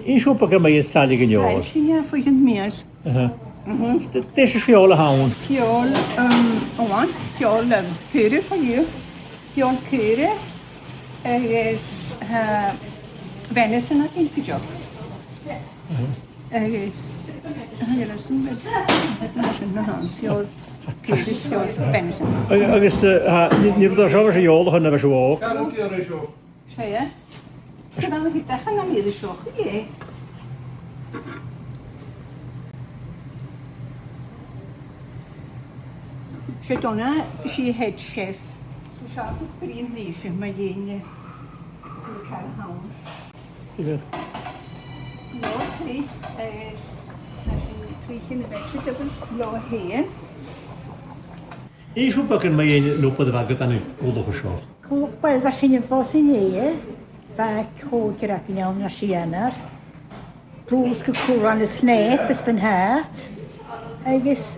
Is op een keer sàillte in jou. Ja, voor je meer. Dit is feòla haun. Fiol, fiol, keurig van je. Fiol keurig. Is venison at in job. Is venison met fiol keurig fiol venison. Agus niet dat zo is jolig en dat is ook. Zo ja. Ik dan niet tegen naar hier de show. Ja. Donna, she head chef. So sharp pretty nation, my yin. Loch is cleaning the vegetables. Loch here. Is op een keer mee lopen de wagen aan een koelige show. Wel, was in een bos in hier. Bij kookje in jouw nationaal. Roos gekoeld aan de snee, best ben haat. Is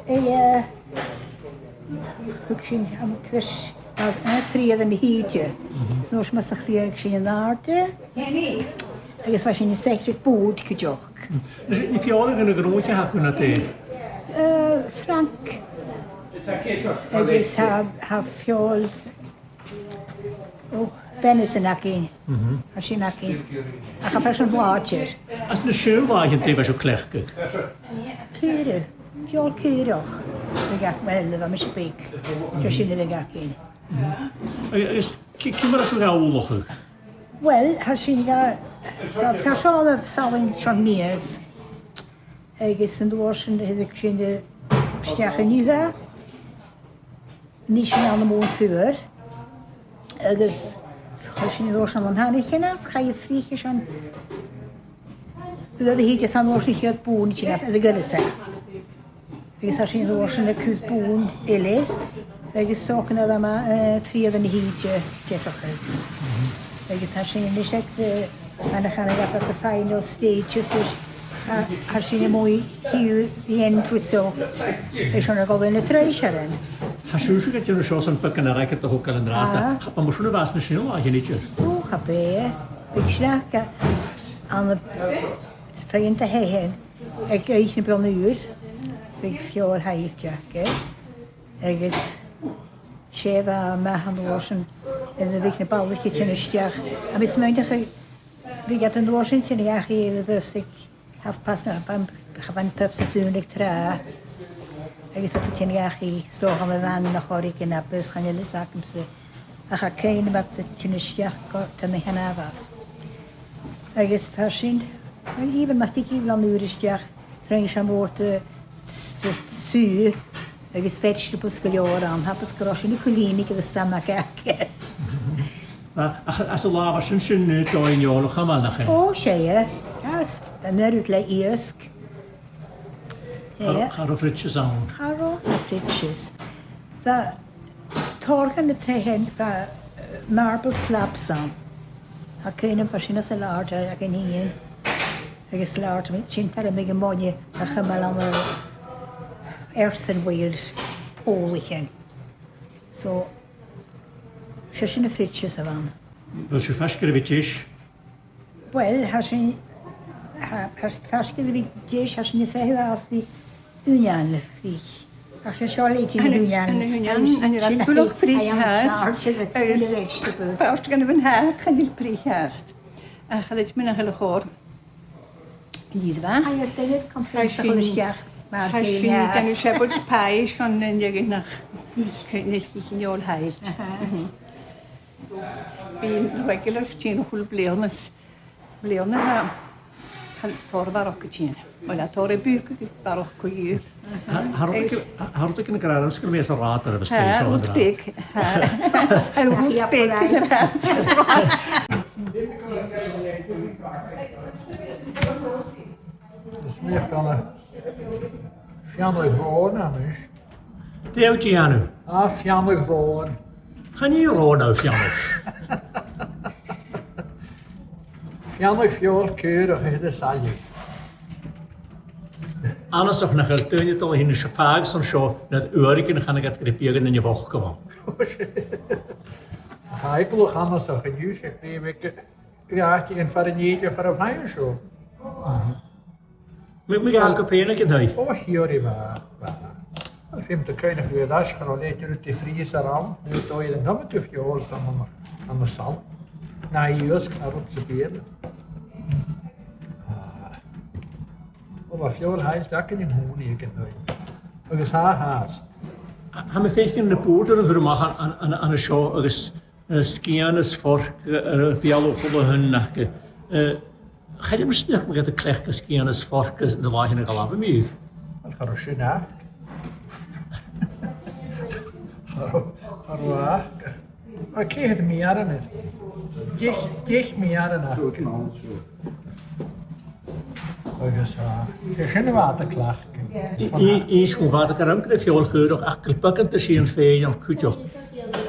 Looking am kwish tree than the heatje. So much must have clear in arte. I guess was in a secret boot kujok. Dus if je alle een grootje had kunnen tegen. Frank. I guess have fjol. Oh, venison akin. Ashin akin. I have first watcher. Als een schuurwagen die was zo klechtje. Kere. Fjol kere. Ik ga wel wat mis speak. Dus in de gakin. Is kijk maar zo gauw oorlog. Wel, als je gaat alle salin van mees. Ik is in de worsten heb ik in de sterke nieuwe. Niet aan de mond vuur. Dus als je in de worsten van haar niet ga je vliegen aan. Dat heet is aan de worsten het boentje als de gulse. Ik als je in de worsten de kus boen ele. Ik is ook naar de maar twee van de heetje jessoch. Ik als je in de secte en dan ga ik op de final stages dus als je een mooi die end result is dan ook in de treasure. Als je zoekt je zo zo'n pakken naar rijken toch ook al in de raast. Maar misschien was het snel als je niet. Oh, kapé. Ik slaak aan de vriend te heen. Ik eet een paar uur. Ik fjol heitje. Ik is Sheva Mahandoorsen en de week naar Paulus in de stjach. En we smeuntig we gaat een doorsen in de jaar hele dus ik heb pas naar een pubs natuurlijk tra. Ik is op het in de jaar zo gaan we aan naar Horik en naar bus gaan jullie zaken ze. Ik ga kijken wat het in de stjach te me gaan was. Ik is verschillend. En even maar ik even aan de stjach. Zijn ze woord zuur. Ik is vegetables geleden aan. Heb het gerost in de klinik de stomach. Als de lava zijn nu toch in jou nog allemaal naar. Oh, ja. En nu het lijkt eerst. Ga er frietjes aan. Ga er frietjes. We torgen het tegen marble slabs aan. Ik kan een verschillende salaten, ik kan hier. Ik is salaten met zin per een mooie. Ik ga maar aan de earthenware poligen. Zo. Ze zijn de frietjes aan. Wil je vastgerevidjes? Wel, als je vastgerevidjes, als je niet veel als die union vlieg. Als je zo leed in de union. En je hebt ook prieghaast. First gaan we naar gaan die prieghaast. En gaat het met een hele goor. Hier waar? Hij heeft het compleet gelukkig. Maar hij ziet en u hebt het spijs en je gaat naar niet in jouw huis. In regular Cheann goed bleelnes voor barokje. Maar dat hoor ik barokje. Had ik een keer een meer zo rater hebben staan. Ja, goed pik. En goed pik. Dus meer kan fjammer wonen, dus. Deeltje Janu. Fjammer wonen. Ga niet roden, fjammer. Fjammer fjol keurig in de sàillte. Alles nog naar het tuintje toch in de chauffage zo'n show net uurlijk en gaan ik het reperen in je woog gewoon. Ga ik nog anders zeggen, juist ik neem ik Graag en farinjeetje voor een fijn show. Met me gaan kopenen kan hij. Oh, hier waar. Ik vind de kunnen weer dat gewoon lekker uit de vriezer aan. Nu doe je de nummer te veel aan de sal. Na juist naar op zijn benen. Maar veel heil takken in honing kan hij. Dat is haar haast. Haben wir vielleicht in der Boden wir machen an eine Show als Skianes voor Dialog voor hun nakke. Ga je misschien met de klechte Skianes voor de lagere gelaven meer? Dat gaat schön na. Maar ik kreeg het meer niet. Dicht meer na. Het is geen waterklacht. Eens hoe vader kan ook de veel geur ook pakken te zien vee en kutje.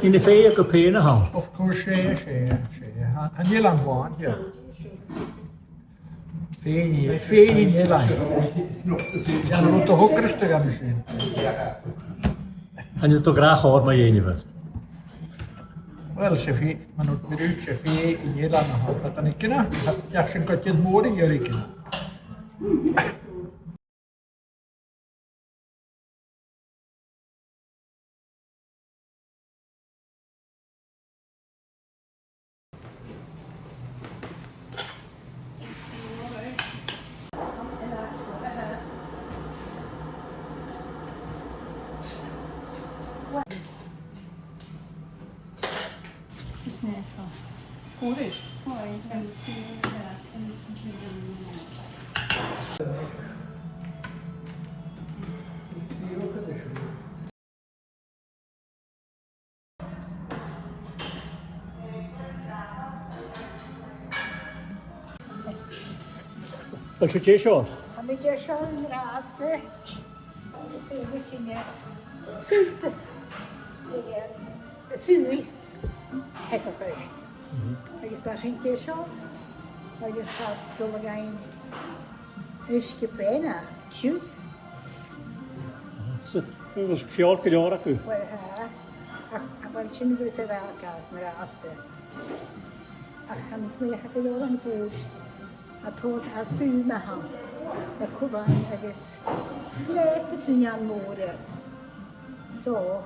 In de vee kopenen gaan. Of course, en heel lang waan, ja. Vee in heel lang. Ja, dan moet toch ook rustig aan misschien. En je toch graag hoort maar je niet. Wel, ze maar nog een beetje vee in heel lang gehad. Dat dan ik ken. Ja, je kan het morgen jullie kennen. Goed is. Wat zit je zo? En ik heb zo'n raaste. Ik heb een super. De sui. Hesselgeus. Ik is pas een keer zo. Ik is gaat door een huisje bijna. Tjus. Dat was 4 jaar ku. Maar ik nu weer wel koud met raaste. Ik ga niet meer gaan door een boot. Ik hoor als sui me ham. Ik kom aan, ik is slepen toen aan moeder. Zo.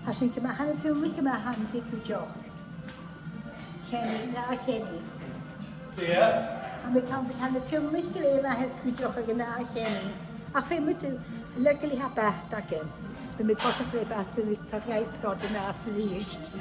Als ik maar aan een filmpje maar aan zie ik jou. Kenny, nou Kenny. Ja. En ik kan een filmpje leven maar het jou gedaan Kenny. Ach, we moeten lekker hebben takken. We moeten pas op leven als we met toch jij praten naar verliest.